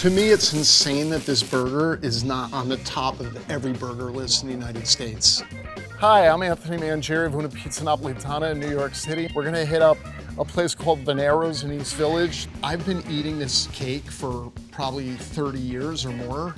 To me, it's insane that this burger is not on the top of every burger list in the United States. Hi, I'm Anthony Mangieri of Una Pizza Napoletana in New York City. We're gonna hit up a place called Veniero's in East Village. I've been eating this cake for probably 30 years or more,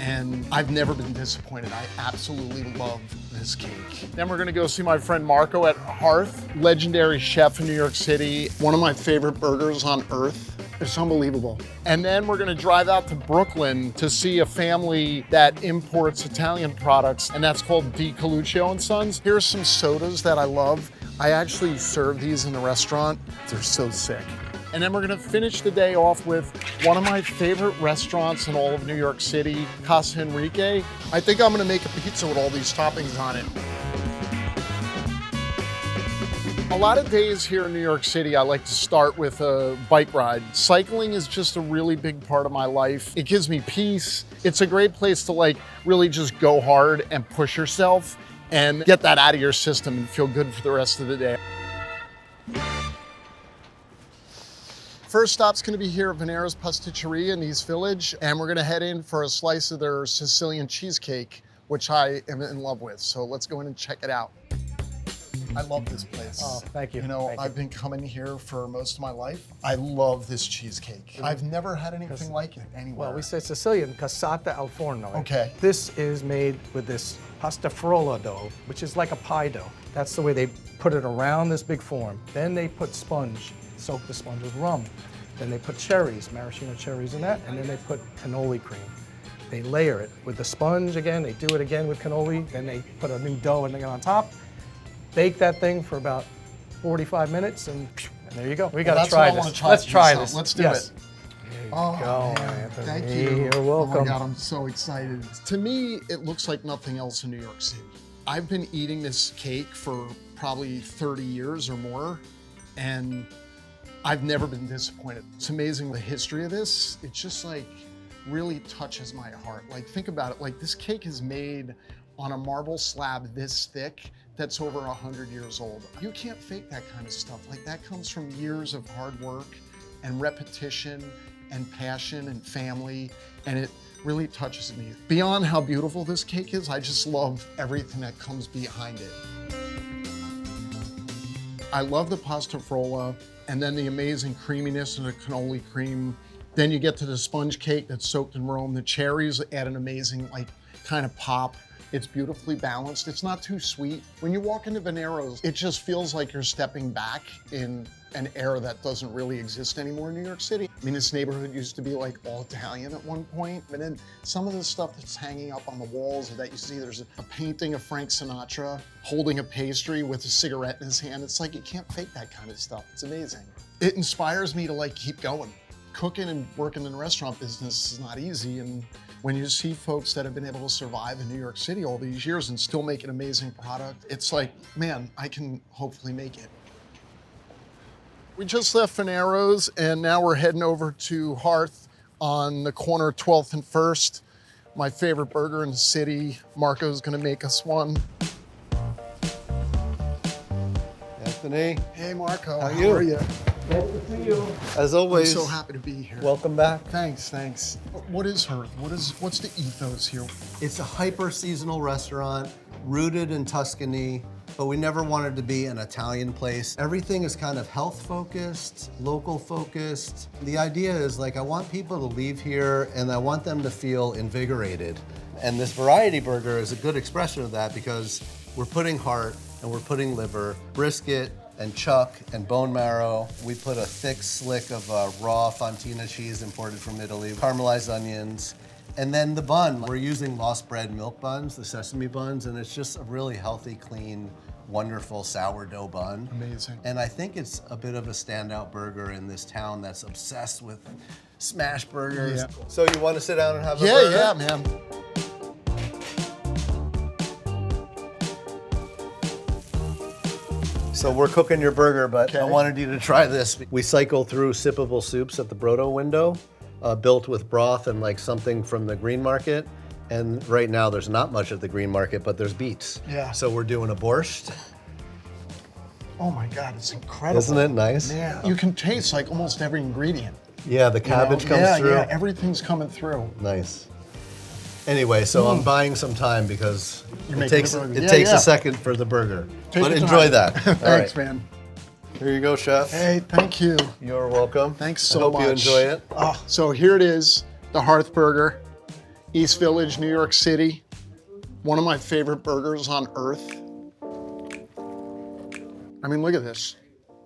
and I've never been disappointed. I absolutely love this cake. Then we're gonna go see my friend Marco at Hearth, legendary chef in New York City. One of my favorite burgers on earth. It's unbelievable. And then we're gonna drive out to Brooklyn to see a family that imports Italian products, and that's called Coluccio Sons. Here's some sodas that I love. I actually serve these in the restaurant. They're so sick. And then we're gonna finish the day off with one of my favorite restaurants in all of New York City, Casa Enrique. I think I'm gonna make a pizza with all these toppings on it. A lot of days here in New York City, I like to start with a bike ride. Cycling is just a really big part of my life. It gives me peace. It's a great place to really just go hard and push yourself and get that out of your system and feel good for the rest of the day. First stop's gonna be here at Veniero's Pasticceria in East Village, and we're gonna head in for a slice of their Sicilian cheesecake, which I am in love with. So let's go in and check it out. I love this place. Oh, thank you. You know, Thank you. I've been coming here for most of my life. I love this cheesecake. I've never had anything like it anywhere. Well, we say Sicilian, cassata al forno. Okay. This is made with this pasta frolla dough, which is like a pie dough. That's the way they put it around this big form. Then they put sponge, soak the sponge with rum. Then they put cherries, maraschino cherries in that, and then they put cannoli cream. They layer it with the sponge again, they do it again with cannoli, then they put a new dough and on top. Bake that thing for about 45 minutes, and there you go. We got to try this. Let's try this. Let's do yes. it. There you Oh, go, man. Anthony. Thank you. You're welcome. Oh my God, I'm so excited. To me, it looks like nothing else in New York City. I've been eating this cake for probably 30 years or more, and I've never been disappointed. It's amazing the history of this. It just really touches my heart. Think about it, this cake is made on a marble slab this thick that's over 100 years old. You can't fake that kind of stuff. That comes from years of hard work and repetition and passion and family, and it really touches me. Beyond how beautiful this cake is, I just love everything that comes behind it. I love the pasta frolla, and then the amazing creaminess of the cannoli cream. Then you get to the sponge cake that's soaked in Rome. The cherries add an amazing kind of pop. It's beautifully balanced. It's not too sweet. When you walk into Veniero's, it just feels like you're stepping back in an era that doesn't really exist anymore in New York City. I mean, this neighborhood used to be all Italian at one point, and then some of the stuff that's hanging up on the walls that you see, there's a painting of Frank Sinatra holding a pastry with a cigarette in his hand. It's you can't fake that kind of stuff. It's amazing. It inspires me to keep going. Cooking and working in the restaurant business is not easy, and when you see folks that have been able to survive in New York City all these years and still make an amazing product, it's man, I can hopefully make it. We just left Veniero's, and now we're heading over to Hearth on the corner of 12th and 1st. My favorite burger in the city. Marco's gonna make us one. Anthony. Hey Marco, How how are you? Nice to see you. As I'm always, so happy to be here. welcome back. Thanks. What is Hearth? What's the ethos here? It's a hyper-seasonal restaurant rooted in Tuscany, but we never wanted to be an Italian place. Everything is kind of health-focused, local-focused. The idea is I want people to leave here and I want them to feel invigorated. And this variety burger is a good expression of that because we're putting heart and we're putting liver, brisket, and chuck and bone marrow. We put a thick slick of raw fontina cheese imported from Italy, caramelized onions, and then the bun. We're using lost bread milk buns, the sesame buns, and it's just a really healthy, clean, wonderful sourdough bun. Amazing. And I think it's a bit of a standout burger in this town that's obsessed with smash burgers. Yeah. So you want to sit down and have a burger? Yeah, man. So we're cooking your burger, but I Okay. wanted you to try this. We cycle through sippable soups at the Brodo window, built with broth and something from the green market. And right now there's not much at the green market, but there's beets. Yeah. So we're doing a borscht. Oh my God, it's incredible. Isn't it nice? Man, you can taste almost every ingredient. Yeah, the cabbage comes through. Yeah, everything's coming through. Nice. Anyway, so I'm buying some time because You're it takes making the burger. it takes a second for the burger. Take but your enjoy time. that. All Thanks, right. man. Here you go, chef. Hey, thank you. You're welcome. Thanks so I hope much. you enjoy it. Oh, so here it is, the Hearth Burger, East Village, New York City. One of my favorite burgers on earth. I mean, look at this.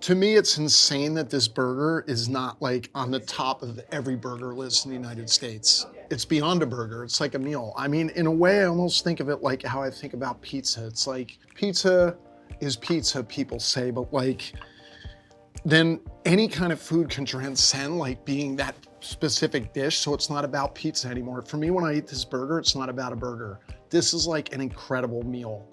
To me, it's insane that this burger is not like on the top of every burger list in the United States. It's beyond a burger, it's like a meal. I mean, in a way, I almost think of it like how I think about pizza. It's like, pizza is pizza, people say, but like, then any kind of food can transcend like being that specific dish, so it's not about pizza anymore. For me, when I eat this burger, it's not about a burger. This is like an incredible meal.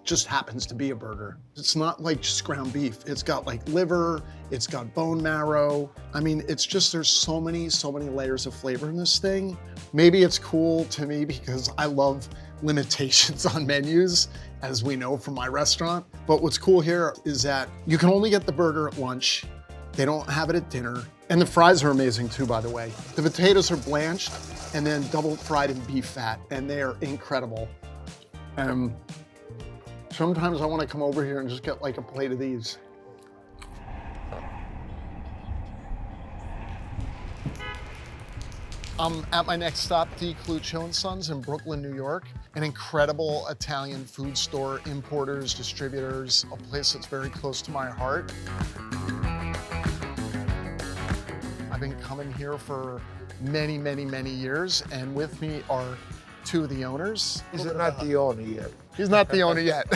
Just happens to be a burger. It's not like just ground beef. It's got like liver, it's got bone marrow. I mean, it's just, there's so many layers of flavor in this thing. Maybe it's cool to me because I love limitations on menus, as we know from my restaurant. But what's cool here is that you can only get the burger at lunch. They don't have it at dinner. And the fries are amazing too, by the way. The potatoes are blanched and then double fried in beef fat, and they are incredible. Sometimes I want to come over here and just get like a plate of these. I'm at my next stop, the Coluccio Sons in Brooklyn, New York. An incredible Italian food store, importers, distributors, a place that's very close to my heart. I've been coming here for many years, and with me are two of the owners. He's not the owner yet. He's not the owner yet.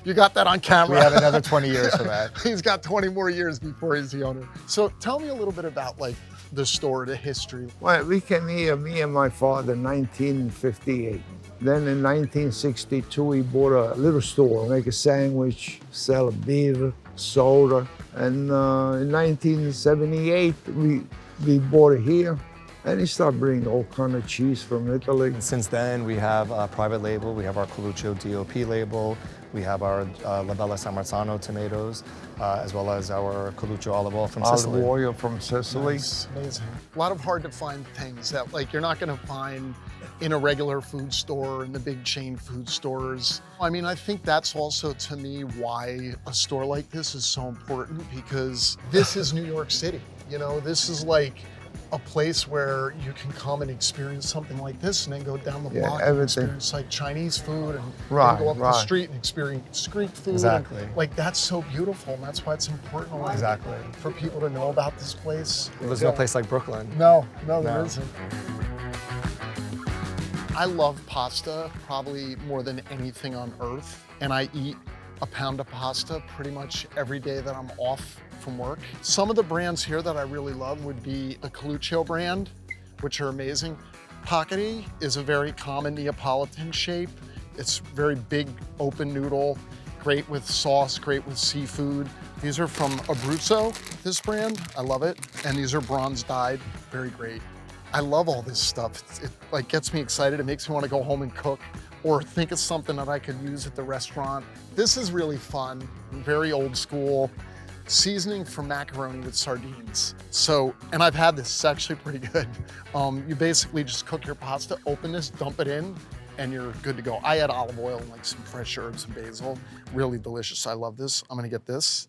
You got that on camera. We have another 20 years for that. He's got 20 more years before he's the owner. So tell me a little bit about like the store, the history. Well, we came here, me and my father, in 1958. Then in 1962, we bought a little store, make a sandwich, sell a beer, soda. And in 1978, we bought it here. And he started bringing all kind of cheese from Italy. Since then, we have a private label. We have our Coluccio DOP label. We have our La Bella San Marzano tomatoes, as well as our Coluccio olive oil from Sicily. Olive oil from Sicily. Nice. Amazing. A lot of hard to find things that like you're not gonna find in a regular food store, in the big chain food stores. I mean, I think that's also to me why a store like this is so important, because this is New York City. You know, this is like a place where you can come and experience something like this and then go down the block and everything. experience like Chinese food and Right, then go up the right. street and experience Greek food. Exactly. And, like that's so beautiful, and that's why it's important Exactly. for people to know about this place. There's no place like Brooklyn. No, there No. isn't. I love pasta probably more than anything on earth, and I eat a pound of pasta pretty much every day that I'm off from work. Some of the brands here that I really love would be the Coluccio brand, which are amazing. Paccheri is a very common Neapolitan shape. It's very big, open noodle, great with sauce, great with seafood. These are from Abruzzo, this brand. I love it. And these are bronze dyed, very great. I love all this stuff. It like gets me excited. It makes me want to go home and cook or think of something that I could use at the restaurant. This is really fun, very old school. Seasoning for macaroni with sardines. So, and I've had this, it's actually pretty good. You basically just cook your pasta, open this, dump it in, and you're good to go. I add olive oil and like some fresh herbs and basil. Really delicious, I love this. I'm gonna get this.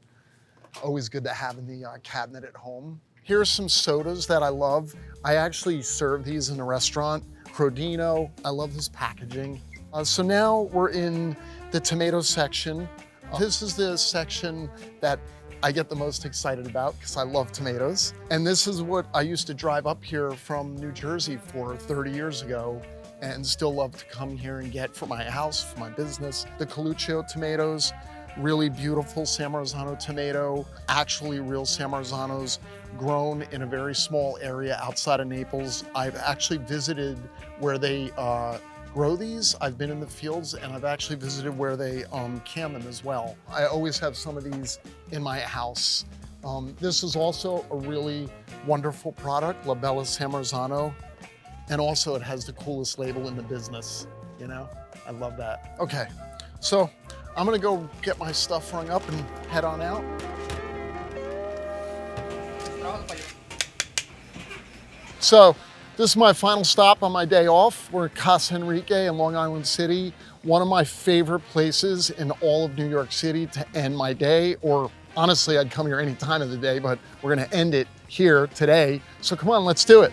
Always good to have in the cabinet at home. Here are some sodas that I love. I actually serve these in a restaurant. Crodino, I love this packaging. So now we're in the tomato section. This is the section that I get the most excited about because I love tomatoes. And this is what I used to drive up here from New Jersey for 30 years ago and still love to come here and get for my house, for my business. The Coluccio tomatoes, really beautiful San Marzano tomato, actually real San Marzanos grown in a very small area outside of Naples. I've actually visited where they grow these. I've been in the fields and I've actually visited where they can them as well. I always have some of these in my house. This is also a really wonderful product, La Bella San Marzano. And also it has the coolest label in the business, you know? I love that. Okay, so I'm gonna go get my stuff hung up and head on out. So this is my final stop on my day off. We're at Casa Enrique in Long Island City, one of my favorite places in all of New York City to end my day, or honestly, I'd come here any time of the day, but we're gonna end it here today. So come on, let's do it.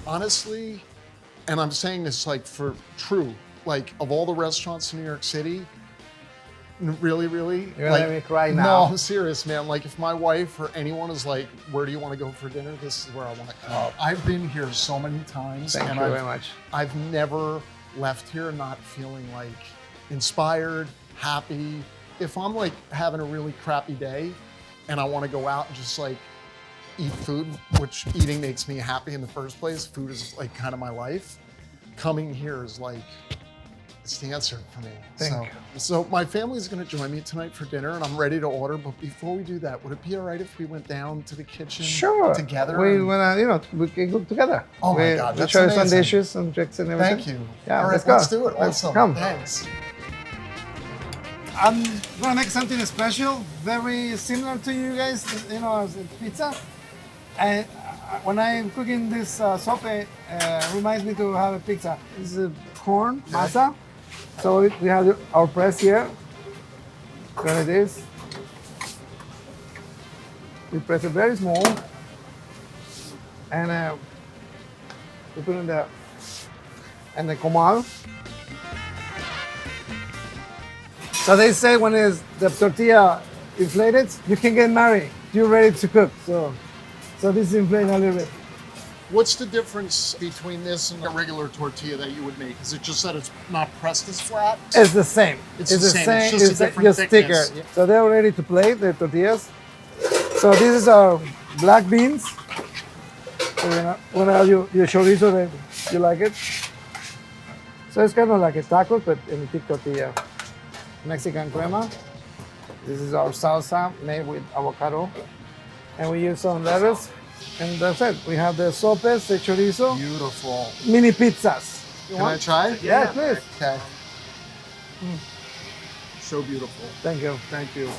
Honestly, and I'm saying this like for true, like of all the restaurants in New York City, really, You're like, gonna make me cry now. No, I'm serious, man. Like if my wife or anyone is like, where do you want to go for dinner? This is where I want to come. I've been here so many times. Thank and you I've, very much. I've never left here not feeling like inspired, happy. If I'm like having a really crappy day and I want to go out and just like eat food, which eating makes me happy in the first place. Food is like kind of my life. Coming here is like, it's the answer for me. Thank you. So my family's gonna join me tonight for dinner and I'm ready to order, but before we do that, would it be all right if we went down to the kitchen Sure. together? We and- wanna, we can cook together. Oh my we, God, we that's show you some amazing. dishes, some tricks and everything. Thank you. Yeah, all right, let's go. let's do it. Let's Awesome. come. Thanks. I'm gonna make something special, very similar to you guys, you know, as a pizza. And when I'm cooking this sope, reminds me to have a pizza. This is corn masa. So we have our press here. There it is. We press it very small, and we put in the comal. So they say when is the tortilla inflated, you can get married. You're ready to cook. So this is inflated a little bit. What's the difference between this and a regular tortilla that you would make? Is it just that it's not pressed as flat? It's the same. It's the same. It's just a It's different just thicker. thickness. So they're ready to plate the tortillas. So this is our black beans. So when your chorizo, then you like it. So it's kind of like a taco, but in a thick tortilla. Mexican crema. This is our salsa made with avocado. And we use some lettuce. And that's it. We have the sopes, the chorizo, Beautiful. mini pizzas. You Can I want? try? Yeah, please. Okay. So beautiful. Thank you. Thank you.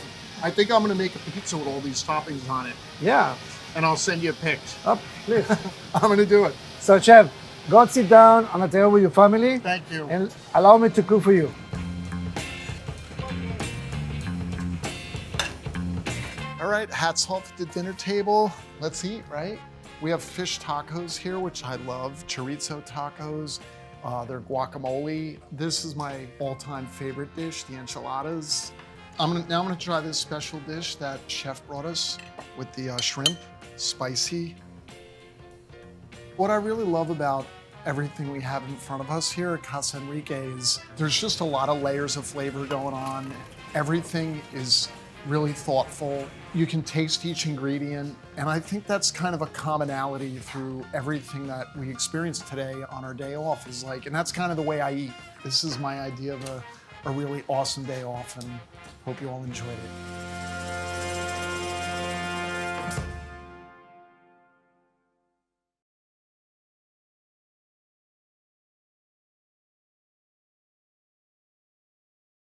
I think I'm gonna make a pizza with all these toppings on it, Yeah. and I'll send you a pic. Up, please. I'm gonna do it. So, chef, go sit down on a table with your family Thank you. and allow me to cook for you. All right, hats off at the dinner table. Let's eat, right? We have fish tacos here, which I love. Chorizo tacos, their guacamole. This is my all-time favorite dish, the enchiladas. Now I'm gonna try this special dish that chef brought us with the shrimp, spicy. What I really love about everything we have in front of us here at Casa Enrique is there's just a lot of layers of flavor going on. Everything is really thoughtful. You can taste each ingredient. And I think that's kind of a commonality through everything that we experienced today on our day off is like, and that's kind of the way I eat. This is my idea of a really awesome day off and hope you all enjoyed it.